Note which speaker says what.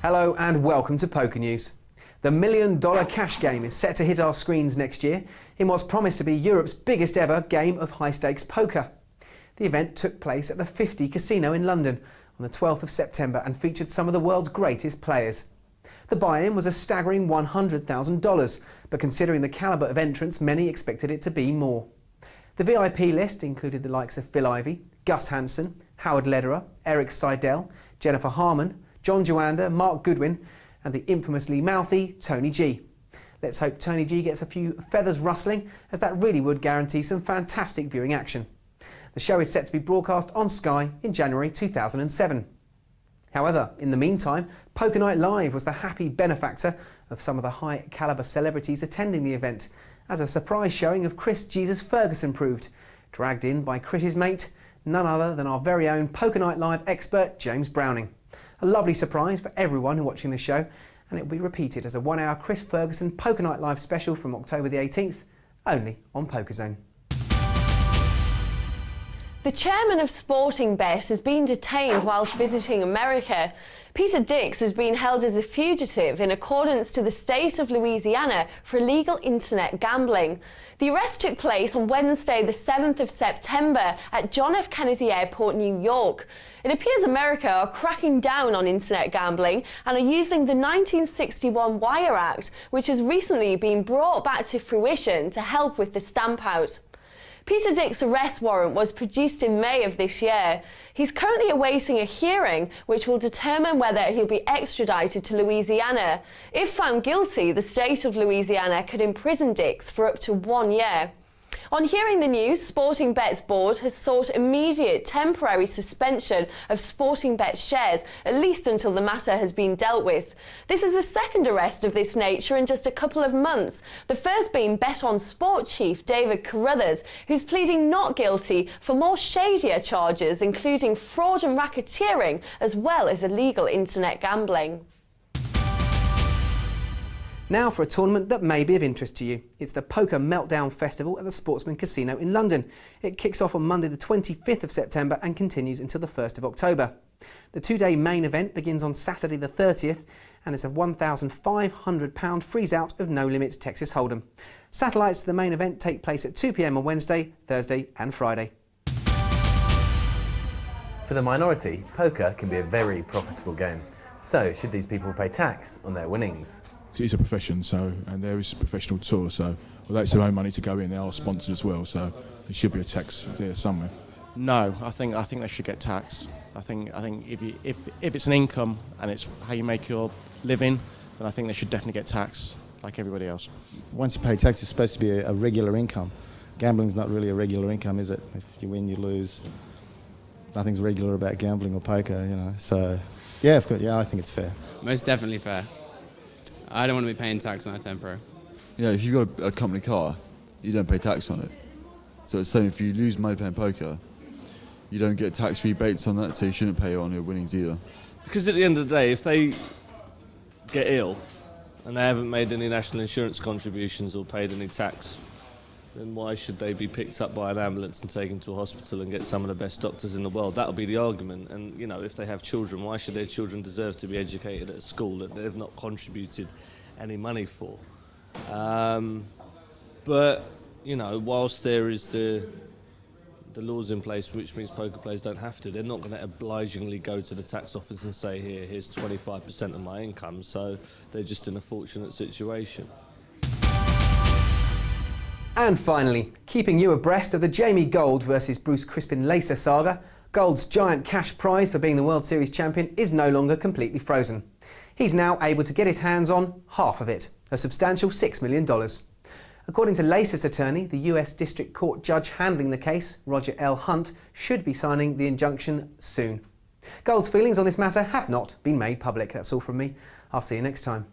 Speaker 1: Hello and welcome to Poker News. The $1 million cash game is set to hit our screens next year in what's promised to be Europe's biggest ever game of high-stakes poker. The event took place at the 50 Casino in London on the 12th of September and featured some of the world's greatest players. The buy-in was a staggering $100,000, but considering the calibre of entrants, many expected it to be more. The VIP list included the likes of Phil Ivey, Gus Hansen, Howard Lederer, Eric Seidel, Jennifer Harman, John Joander, Mark Goodwin and the infamously mouthy Tony G. Let's hope Tony G gets a few feathers rustling, as that really would guarantee some fantastic viewing action. The show is set to be broadcast on Sky in January 2007. However, in the meantime, Poker Night Live was the happy benefactor of some of the high-calibre celebrities attending the event, as a surprise showing of Chris Jesus Ferguson proved, dragged in by Chris's mate, none other than our very own Poker Night Live expert, James Browning. A lovely surprise for everyone watching the show, and it will be repeated as a 1-hour Chris Ferguson Poker Night Live special from October the 18th, only on Poker Zone.
Speaker 2: The chairman of Sporting Bet has been detained whilst visiting America. Peter Dix has been held as a fugitive in accordance to the state of Louisiana for illegal internet gambling. The arrest took place on Wednesday, the 7th of September at John F. Kennedy Airport, New York. It appears America are cracking down on internet gambling and are using the 1961 Wire Act, which has recently been brought back to fruition to help with the stamp out. Peter Dix's arrest warrant was produced in May of this year. He's currently awaiting a hearing which will determine whether he'll be extradited to Louisiana. If found guilty, the state of Louisiana could imprison Dix for up to 1 year. On hearing the news, Sporting Bet's board has sought immediate temporary suspension of Sporting Bet shares, at least until the matter has been dealt with. This is the second arrest of this nature in just a couple of months, the first being Bet on Sport chief David Carruthers, who's pleading not guilty for more shadier charges, including fraud and racketeering, as well as illegal internet gambling.
Speaker 1: Now for a tournament that may be of interest to you. It's the Poker Meltdown Festival at the Sportsman Casino in London. It kicks off on Monday the 25th of September and continues until the 1st of October. The two-day main event begins on Saturday the 30th and it's a £1,500 freeze-out of No Limit Texas Hold'em. Satellites to the main event take place at 2 p.m. on Wednesday, Thursday and Friday.
Speaker 3: For the minority, poker can be a very profitable game. So should these people pay tax on their winnings?
Speaker 4: It's a profession, and there is a professional tour, so although it's their own money to go in, they are sponsored as well, so there should be a tax there somewhere.
Speaker 5: No, I think they should get taxed. I think if it's an income and it's how you make your living, then I think they should definitely get taxed like everybody else.
Speaker 6: Once you pay tax, it's supposed to be a regular income. Gambling's not really a regular income, is it? If you win, you lose. Nothing's regular about gambling or poker, you know. So, yeah, I think it's fair.
Speaker 7: Most definitely fair. I don't want to be paying tax on a temporary.
Speaker 8: Yeah, if you've got a company car, you don't pay tax on it. So it's the same if you lose money playing poker, you don't get tax rebates on that, so you shouldn't pay on your winnings either.
Speaker 9: Because at the end of the day, if they get ill and they haven't made any national insurance contributions or paid any tax, then why should they be picked up by an ambulance and taken to a hospital and get some of the best doctors in the world? That'll be the argument. And, you know, if they have children, why should their children deserve to be educated at a school that they've not contributed any money for? But, you know, whilst there is the laws in place, which means poker players don't have to, they're not going to obligingly go to the tax office and say, here's 25% of my income. So they're just in a fortunate situation.
Speaker 1: And finally, keeping you abreast of the Jamie Gold versus Bruce Crispin-Lacer saga, Gold's giant cash prize for being the World Series champion is no longer completely frozen. He's now able to get his hands on half of it, a substantial $6 million. According to Lacer's attorney, the US District Court judge handling the case, Roger L. Hunt, should be signing the injunction soon. Gold's feelings on this matter have not been made public. That's all from me. I'll see you next time.